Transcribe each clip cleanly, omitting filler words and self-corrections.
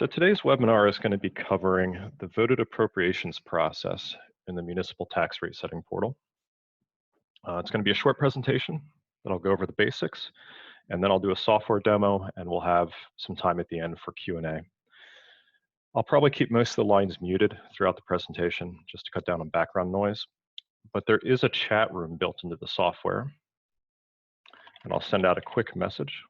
So today's webinar is going to be covering the voted appropriations process in the municipal tax rate setting portal. It's going to be a short presentation that I'll go over the basics, and then I'll do a software demo, and we'll have some time at the end for Q&A. I'll probably keep most of the lines muted throughout the presentation just to cut down on background noise, but there is a chat room built into the software, and I'll send out a quick message.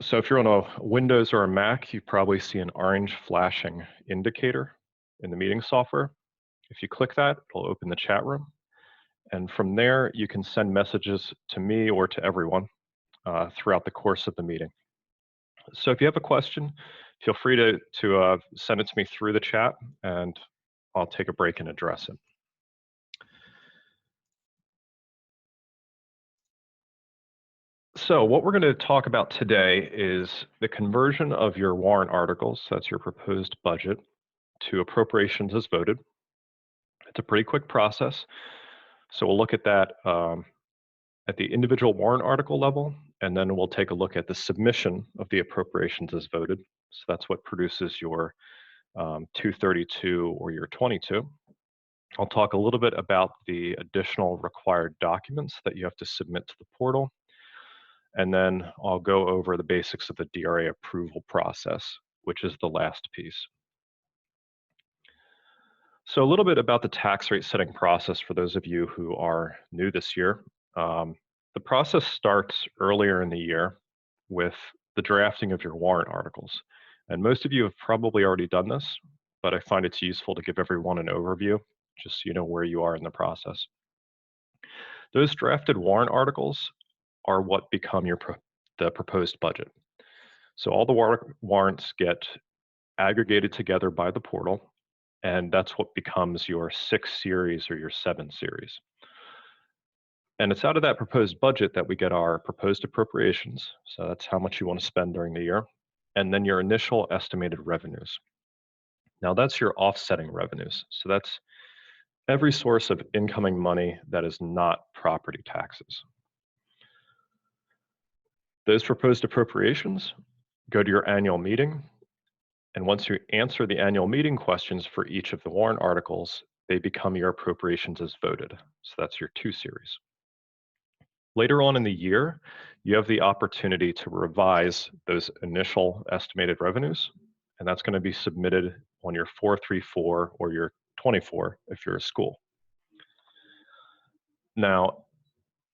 So if you're on a Windows or a Mac, you probably see an orange flashing indicator in the meeting software. If you click that, it'll open the chat room. And from there, you can send messages to me or to everyone throughout the course of the meeting. So if you have a question, feel free to send it to me through the chat, and I'll take a break and address it. So what we're going to talk about today is the conversion of your warrant articles, that's your proposed budget, to appropriations as voted. It's a pretty quick process. So we'll look at that at the individual warrant article level, and then we'll take a look at the submission of the appropriations as voted. So that's what produces your 232 or your 22. I'll talk a little bit about the additional required documents that you have to submit to the portal. And then I'll go over the basics of the DRA approval process, which is the last piece. So a little bit about the tax rate setting process for those of you who are new this year. The process starts earlier in the year with the drafting of your warrant articles. And most of you have probably already done this, but I find it's useful to give everyone an overview, just so you know where you are in the process. Those drafted warrant articles are what become the proposed budget. So all the warrants get aggregated together by the portal, and that's what becomes your 6 series or your 7 series. And it's out of that proposed budget that we get our proposed appropriations. So that's how much you want to spend during the year. And then your initial estimated revenues. Now that's your offsetting revenues. So that's every source of incoming money that is not property taxes. Those proposed appropriations go to your annual meeting. And once you answer the annual meeting questions for each of the warrant articles, they become your appropriations as voted. So that's your 2 series. Later on in the year, you have the opportunity to revise those initial estimated revenues, and that's going to be submitted on your 434 or your 24 if you're a school. Now,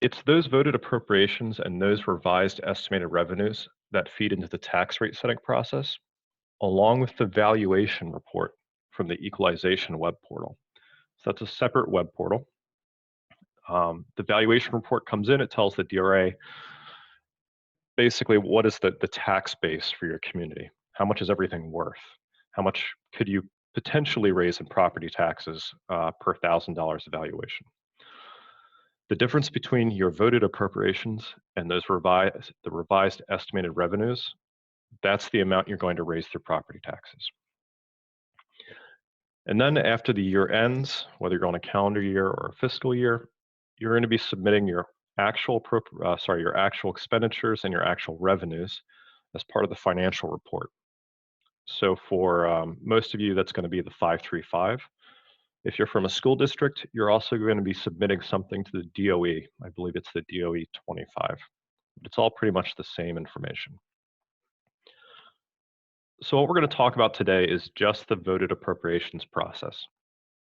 it's those voted appropriations and those revised estimated revenues that feed into the tax rate setting process, along with the valuation report from the equalization web portal. So that's a separate web portal. The valuation report comes in, it tells the DRA basically what is the tax base for your community? How much is everything worth? How much could you potentially raise in property taxes per $1,000 of valuation? The difference between your voted appropriations and those the revised estimated revenues, that's the amount you're going to raise through property taxes. And then after the year ends, whether you're on a calendar year or a fiscal year, you're going to be submitting your actual expenditures and your actual revenues as part of the financial report. So for most of you, that's going to be the 535. If you're from a school district, you're also going to be submitting something to the DOE. I believe it's the DOE 25. But it's all pretty much the same information. So what we're going to talk about today is just the voted appropriations process.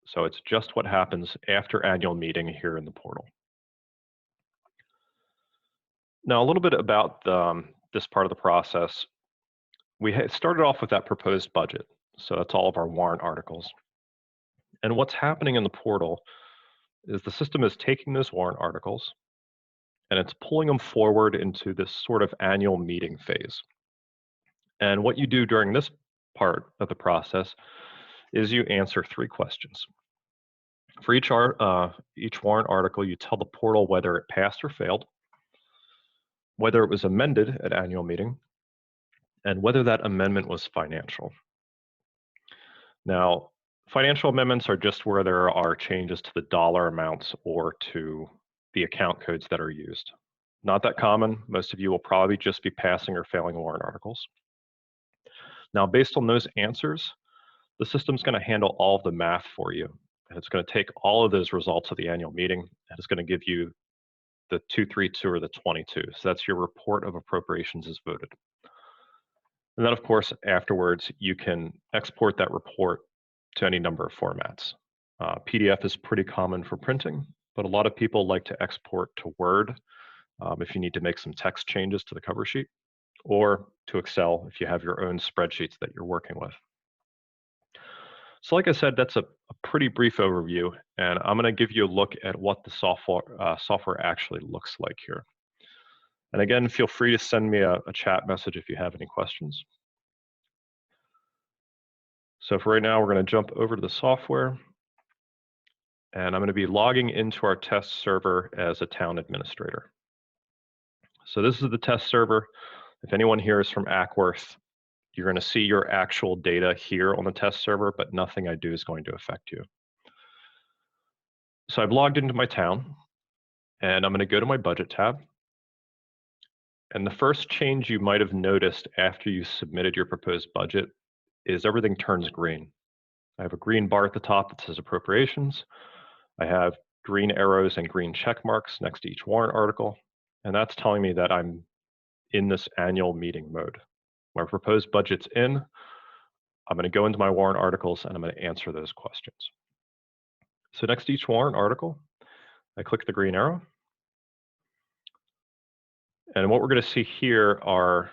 So it's just what happens after annual meeting here in the portal. Now, a little bit about this part of the process. We started off with that proposed budget. So that's all of our warrant articles. And what's happening in the portal is the system is taking those warrant articles and it's pulling them forward into this sort of annual meeting phase. And what you do during this part of the process is you answer 3 questions. For each warrant article, you tell the portal whether it passed or failed, whether it was amended at annual meeting, and whether that amendment was financial. Now, financial amendments are just where there are changes to the dollar amounts or to the account codes that are used. Not that common. Most of you will probably just be passing or failing warrant articles. Now, based on those answers, the system's going to handle all of the math for you. And it's going to take all of those results of the annual meeting, and it's going to give you the 232 or the 22. So that's your report of appropriations as voted. And then, of course, afterwards, you can export that report to any number of formats. PDF is pretty common for printing, but a lot of people like to export to Word if you need to make some text changes to the cover sheet, or to Excel if you have your own spreadsheets that you're working with. So like I said, that's a pretty brief overview, and I'm going to give you a look at what the software actually looks like here. And again, feel free to send me a chat message if you have any questions. So for right now, we're going to jump over to the software, and I'm going to be logging into our test server as a town administrator. So this is the test server. If anyone here is from Ackworth, you're going to see your actual data here on the test server, but nothing I do is going to affect you. So I've logged into my town, and I'm going to go to my budget tab. And the first change you might have noticed after you submitted your proposed budget is everything turns green. I have a green bar at the top that says appropriations. I have green arrows and green check marks next to each warrant article. And that's telling me that I'm in this annual meeting mode. My proposed budget's in. I'm going to go into my warrant articles and I'm going to answer those questions. So next to each warrant article, I click the green arrow. And what we're going to see here are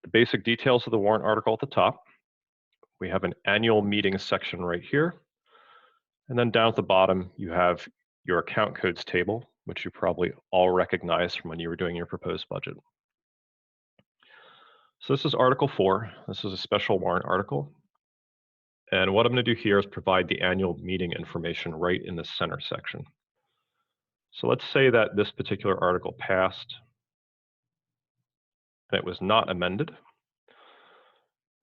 the basic details of the warrant article at the top. We have an annual meeting section right here. And then down at the bottom, you have your account codes table, which you probably all recognize from when you were doing your proposed budget. So this is Article 4. This is a special warrant article. And what I'm going to do here is provide the annual meeting information right in the center section. So let's say that this particular article passed and it was not amended.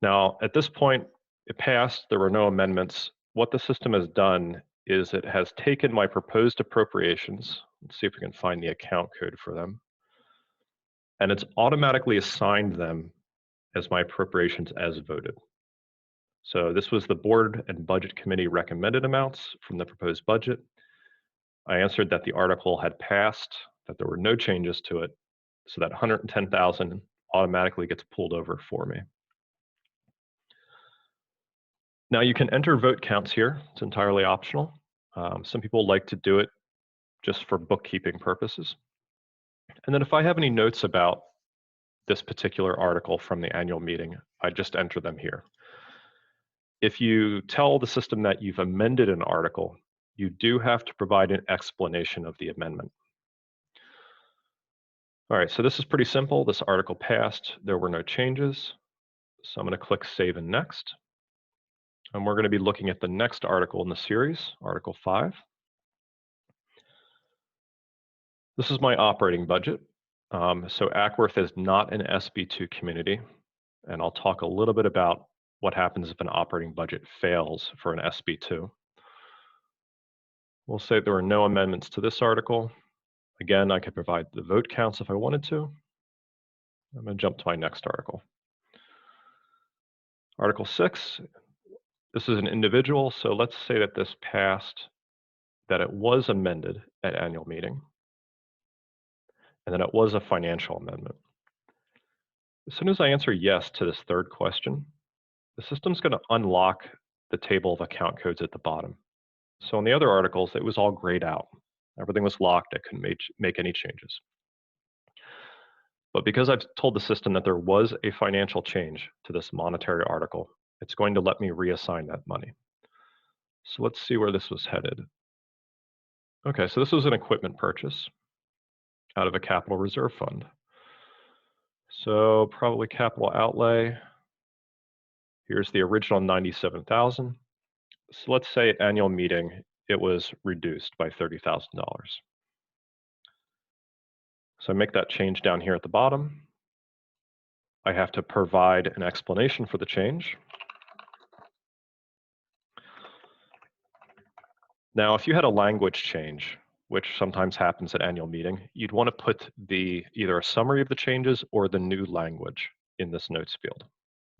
Now, at this point, it passed, there were no amendments. What the system has done is it has taken my proposed appropriations, let's see if we can find the account code for them, and it's automatically assigned them as my appropriations as voted. So this was the board and budget committee recommended amounts from the proposed budget. I answered that the article had passed, that there were no changes to it, so that 110,000 automatically gets pulled over for me. Now you can enter vote counts here. It's entirely optional. Some people like to do it just for bookkeeping purposes. And then if I have any notes about this particular article from the annual meeting, I just enter them here. If you tell the system that you've amended an article, you do have to provide an explanation of the amendment. All right, so this is pretty simple. This article passed. There were no changes. So I'm going to click Save and Next. And we're going to be looking at the next article in the series, Article 5. This is my operating budget. So Ackworth is not an SB2 community, and I'll talk a little bit about what happens if an operating budget fails for an SB2. We'll say there were no amendments to this article. Again, I could provide the vote counts if I wanted to. I'm going to jump to my next article. Article 6, this is an individual, so let's say that this passed, that it was amended at annual meeting, and then it was a financial amendment. As soon as I answer yes to this third question, the system's going to unlock the table of account codes at the bottom. So in the other articles, it was all grayed out. Everything was locked. I couldn't make any changes. But because I've told the system that there was a financial change to this monetary article, it's going to let me reassign that money. So let's see where this was headed. Okay, so this was an equipment purchase out of a capital reserve fund. So probably capital outlay. Here's the original 97,000. So let's say at annual meeting, it was reduced by $30,000. So I make that change down here at the bottom. I have to provide an explanation for the change. Now, if you had a language change, which sometimes happens at annual meeting, you'd want to put either a summary of the changes or the new language in this notes field.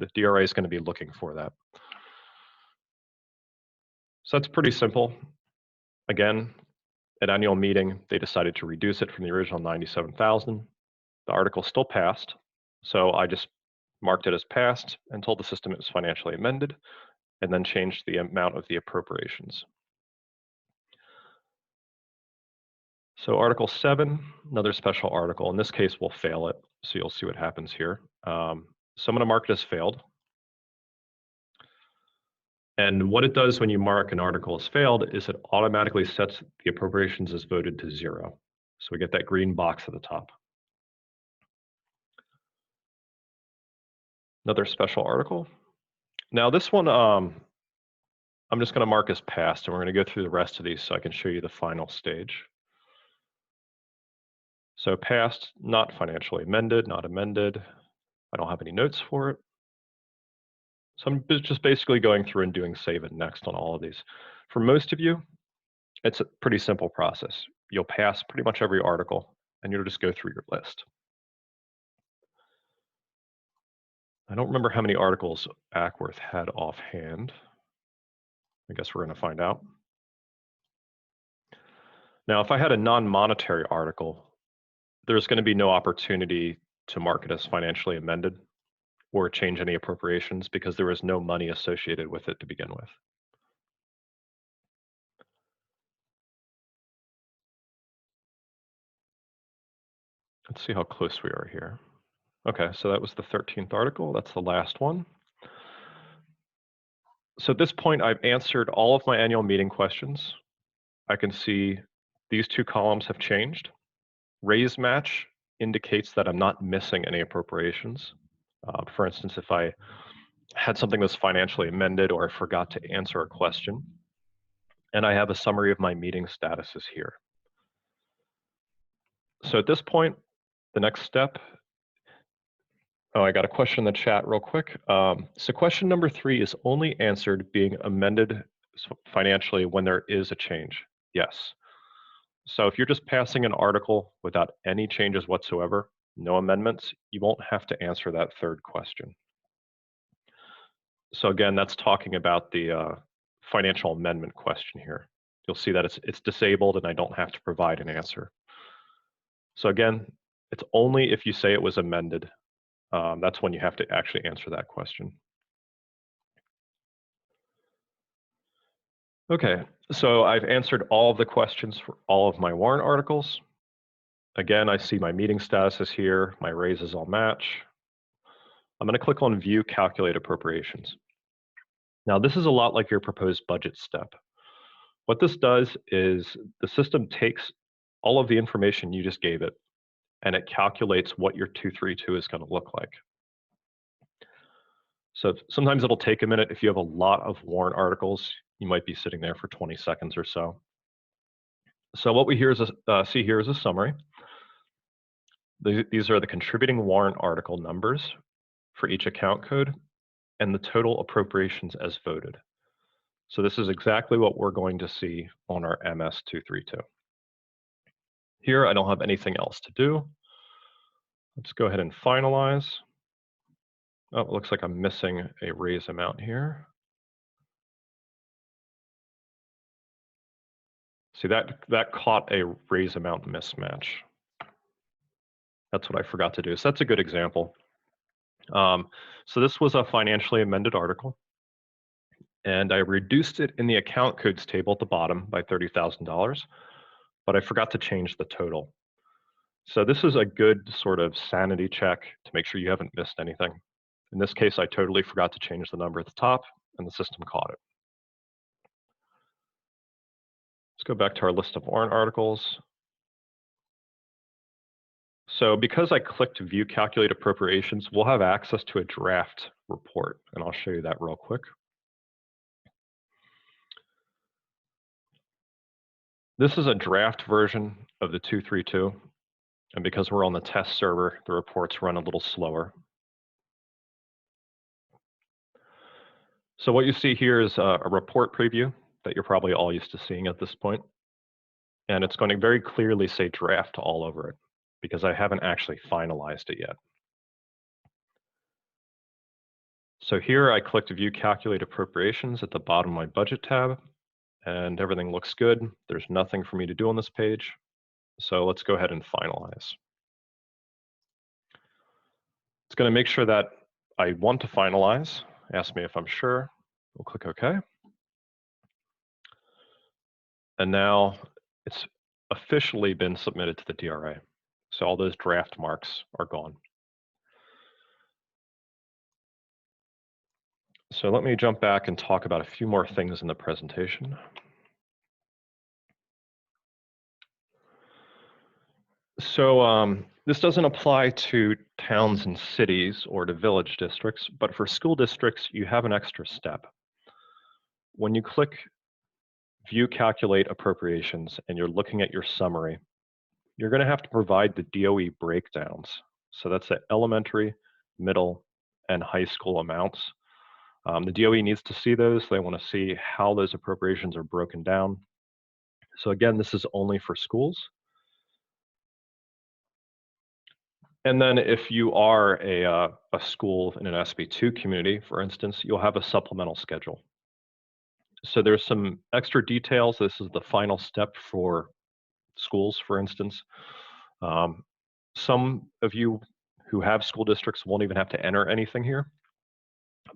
The DRA is going to be looking for that. So that's pretty simple. Again, at annual meeting, they decided to reduce it from the original 97,000. The article still passed, so I just marked it as passed and told the system it was financially amended, and then changed the amount of the appropriations. So Article 7, another special article. In this case, we'll fail it, so you'll see what happens here. So I'm going to mark it as failed. And what it does when you mark an article as failed is it automatically sets the appropriations as voted to 0. So we get that green box at the top. Another special article. Now this one, I'm just going to mark as passed, and we're going to go through the rest of these so I can show you the final stage. So passed, not financially amended, not amended. I don't have any notes for it. So I'm just basically going through and doing save and next on all of these. For most of you, it's a pretty simple process. You'll pass pretty much every article, and you'll just go through your list. I don't remember how many articles Ackworth had offhand. I guess we're going to find out. Now, if I had a non-monetary article, there's going to be no opportunity to mark it as financially amended or change any appropriations because there was no money associated with it to begin with. Let's see how close we are here. Okay, so that was the 13th article. That's the last one. So at this point, I've answered all of my annual meeting questions. I can see these two columns have changed. Raise match indicates that I'm not missing any appropriations. For instance, if I had something that's financially amended or I forgot to answer a question, and I have a summary of my meeting statuses here. So at this point, the next step, oh, I got a question in the chat real quick. So question number 3 is only answered being amended financially when there is a change. Yes. So if you're just passing an article without any changes whatsoever, no amendments, you won't have to answer that third question. So again, that's talking about the financial amendment question here. You'll see that it's disabled and I don't have to provide an answer. So again, it's only if you say it was amended, that's when you have to actually answer that question. Okay, so I've answered all of the questions for all of my warrant articles. Again, I see my meeting statuses here, my raises all match. I'm going to click on View Calculate Appropriations. Now, this is a lot like your proposed budget step. What this does is the system takes all of the information you just gave it, and it calculates what your 232 is going to look like. So sometimes it'll take a minute. If you have a lot of warrant articles, you might be sitting there for 20 seconds or so. So what we see here is a summary. These are the contributing warrant article numbers for each account code and the total appropriations as voted. So this is exactly what we're going to see on our MS-232. Here, I don't have anything else to do. Let's go ahead and finalize. Oh, it looks like I'm missing a raise amount here. See, that caught a raise amount mismatch. That's what I forgot to do. So that's a good example. So this was a financially amended article, and I reduced it in the account codes table at the bottom by $30,000, but I forgot to change the total. So this is a good sort of sanity check to make sure you haven't missed anything. In this case, I totally forgot to change the number at the top, and the system caught it. Let's go back to our list of warrant articles. So because I clicked View Calculate Appropriations, we'll have access to a draft report, and I'll show you that real quick. This is a draft version of the 232, and because we're on the test server, the reports run a little slower. So what you see here is a report preview that you're probably all used to seeing at this point, and it's going to very clearly say draft all over it, because I haven't actually finalized it yet. So here I clicked View Calculate Appropriations at the bottom of my Budget tab, and everything looks good. There's nothing for me to do on this page. So let's go ahead and finalize. It's going to make sure that I want to finalize. Ask me if I'm sure. We'll click OK. And now it's officially been submitted to the DRA. So all those draft marks are gone. So let me jump back and talk about a few more things in the presentation. So this doesn't apply to towns and cities or to village districts, but for school districts, you have an extra step. When you click View Calculate Appropriations and you're looking at your summary, you're going to have to provide the DOE breakdowns. So that's the elementary, middle, and high school amounts. The DOE needs to see those. They want to see how those appropriations are broken down. So again, this is only for schools. And then if you are a school in an SB2 community, for instance, you'll have a supplemental schedule. So there's some extra details. This is the final step for schools, for instance. Some of you who have school districts won't even have to enter anything here,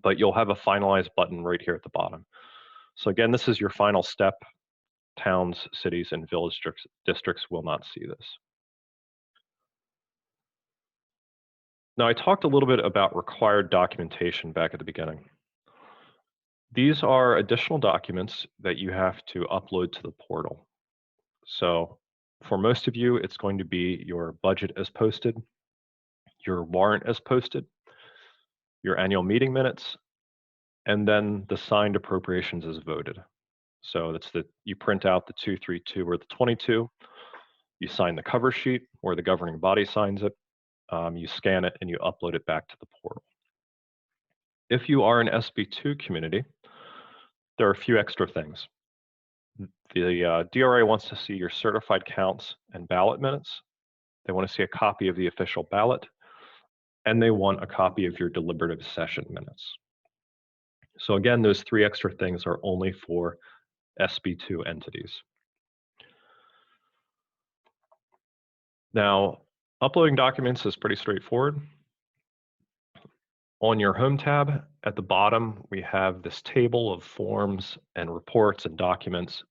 but you'll have a finalize button right here at the bottom. So again, this is your final step. Towns, cities, and village districts will not see this. Now, I talked a little bit about required documentation back at the beginning. These are additional documents that you have to upload to the portal. So for most of you, it's going to be your budget as posted, your warrant as posted, your annual meeting minutes, and then the signed appropriations as voted. So that's you print out the 232 or the 22, you sign the cover sheet or the governing body signs it, you scan it and you upload it back to the portal. If you are an SB2 community, there are a few extra things. The DRA wants to see your certified counts and ballot minutes. They want to see a copy of the official ballot, and they want a copy of your deliberative session minutes. So again, those three extra things are only for SB2 entities. Now, uploading documents is pretty straightforward. On your Home tab, at the bottom, we have this table of forms and reports and documents.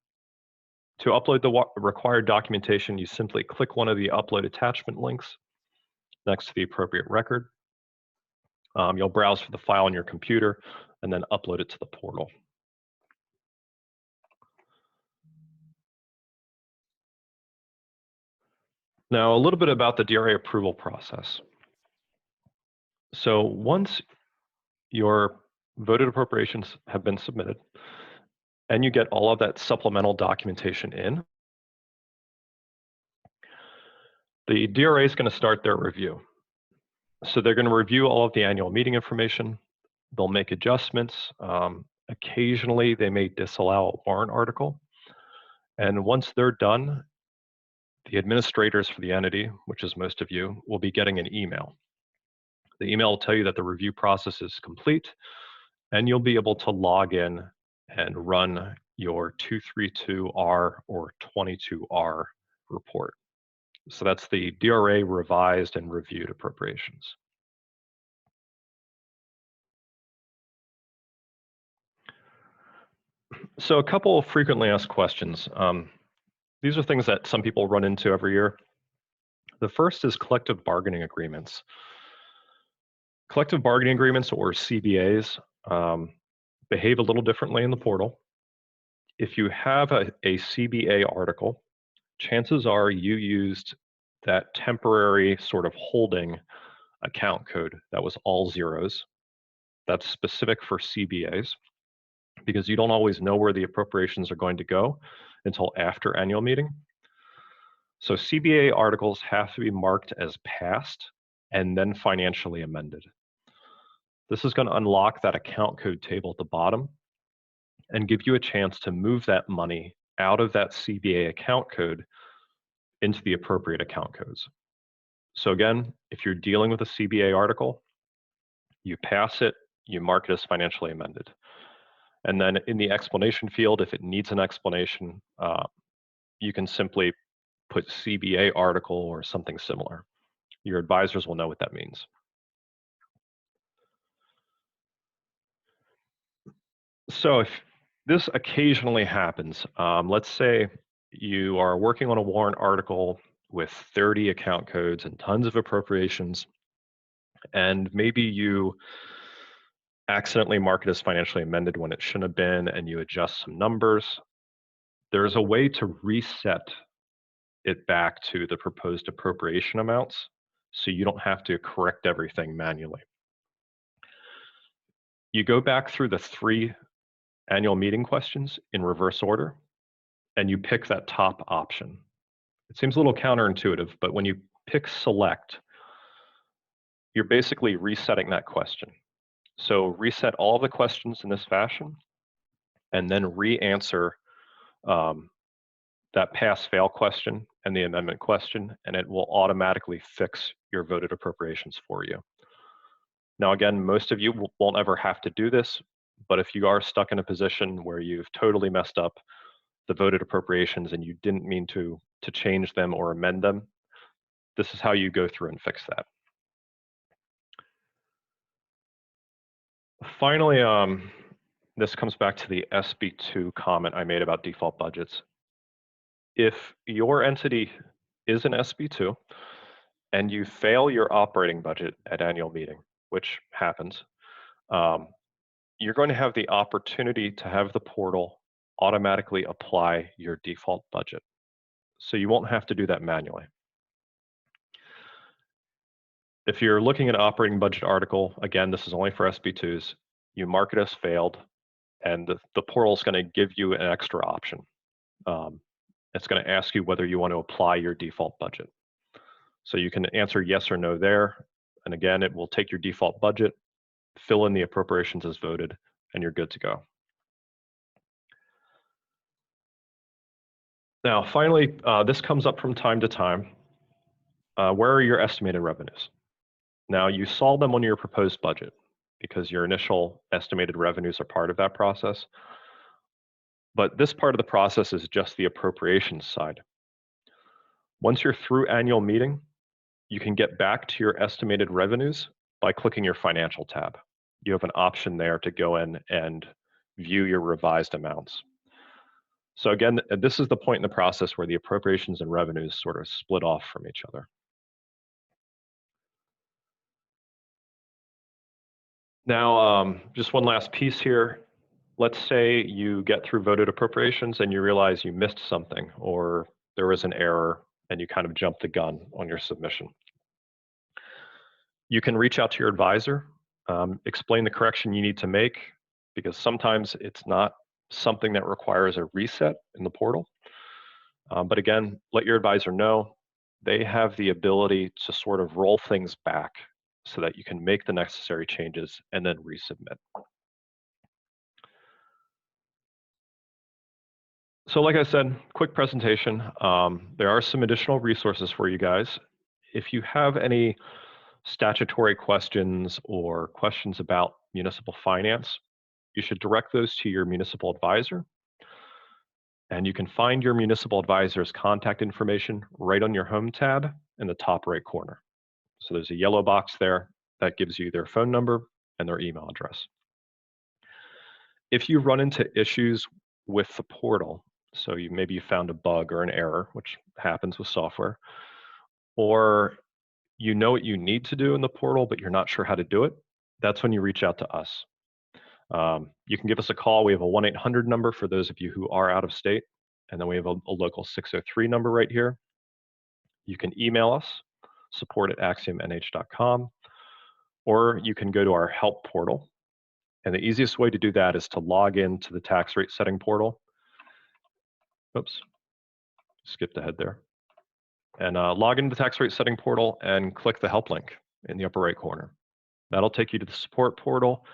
To upload the required documentation, you simply click one of the upload attachment links next to the appropriate record. You'll browse for the file on your computer and then upload it to the portal. Now, a little bit about the DRA approval process. So once your voted appropriations have been submitted and you get all of that supplemental documentation in, the DRA is going to start their review. So they're going to review all of the annual meeting information. They'll make adjustments. Occasionally, they may disallow a warrant article. And once they're done, the administrators for the entity, which is most of you, will be getting an email. The email will tell you that the review process is complete, and you'll be able to log in and run your 232R or 22R report. So that's the DRA revised and reviewed appropriations. So a couple of frequently asked questions. These are things that some people run into every year. The first is collective bargaining agreements. Collective bargaining agreements, or CBAs, behave a little differently in the portal. If you have a CBA article, chances are you used that temporary sort of holding account code that was all zeros. That's specific for CBAs because you don't always know where the appropriations are going to go until after annual meeting. So CBA articles have to be marked as passed and then financially amended. This is going to unlock that account code table at the bottom and give you a chance to move that money out of that CBA account code into the appropriate account codes. So again, if you're dealing with a CBA article, you pass it you mark it as financially amended. And then in the explanation field, if it needs an explanation, you can simply put CBA article or something similar. Your advisors will know what that means. So if this occasionally happens, let's say you are working on a warrant article with 30 account codes and tons of appropriations, and maybe you accidentally mark it as financially amended when it shouldn't have been, and you adjust some numbers. There's a way to reset it back to the proposed appropriation amounts, so you don't have to correct everything manually. You go back through the 3 annual meeting questions in reverse order, and you pick that top option. It seems a little counterintuitive, but when you pick select, you're basically resetting that question. So reset all the questions in this fashion, and then re-answer that pass-fail question and the amendment question, and it will automatically fix your voted appropriations for you. Now, again, most of you won't ever have to do this, but if you are stuck in a position where you've totally messed up the voted appropriations and you didn't mean to change them or amend them, this is how you go through and fix that. Finally, this comes back to the SB2 comment I made about default budgets. If your entity is an SB2 and you fail your operating budget at annual meeting, which happens, you're going to have the opportunity to have the portal automatically apply your default budget. So you won't have to do that manually. If you're looking at an operating budget article, again, this is only for SB2s, you mark it as failed, and the portal is going to give you an extra option. It's going to ask you whether you want to apply your default budget. So you can answer yes or no there. And again, it will take your default budget, fill in the appropriations as voted, and you're good to go. Now, finally, this comes up from time to time. Where are your estimated revenues? Now, you saw them on your proposed budget because your initial estimated revenues are part of that process. But this part of the process is just the appropriations side. Once you're through annual meeting, you can get back to your estimated revenues by clicking your financial tab. You have an option there to go in and view your revised amounts. So again, this is the point in the process where the appropriations and revenues sort of split off from each other. Now, just one last piece here. Let's say you get through voted appropriations and you realize you missed something or there was an error and you kind of jumped the gun on your submission. You can reach out to your advisor, explain the correction you need to make, because sometimes it's not something that requires a reset in the portal. But again, let your advisor know. They have the ability to sort of roll things back so that you can make the necessary changes and then resubmit. So like I said, quick presentation. There are some additional resources for you guys. If you have any statutory questions or questions about municipal finance, you should direct those to your municipal advisor. And you can find your municipal advisor's contact information right on your home tab in the top right corner. So there's a yellow box there that gives you their phone number and their email address. If you run into issues with the portal, so maybe you found a bug or an error, which happens with software, or you know what you need to do in the portal, but you're not sure how to do it, that's when you reach out to us. You can give us a call. We have a 1-800 number for those of you who are out of state, and then we have a local 603 number right here. You can email us, support@axiomnh.com, or you can go to our help portal. And the easiest way to do that is to log into the tax rate setting portal. Oops, skipped ahead there. And log into the tax rate setting portal and click the help link in the upper right corner. That'll take you to the support portal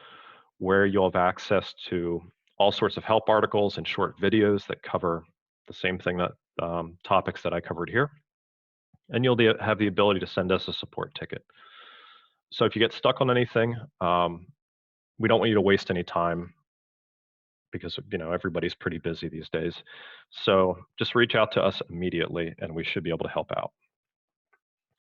where you'll have access to all sorts of help articles and short videos that cover the same thing, that topics that I covered here. And you'll have the ability to send us a support ticket. So if you get stuck on anything, we don't want you to waste any time because everybody's pretty busy these days. So just reach out to us immediately and we should be able to help out.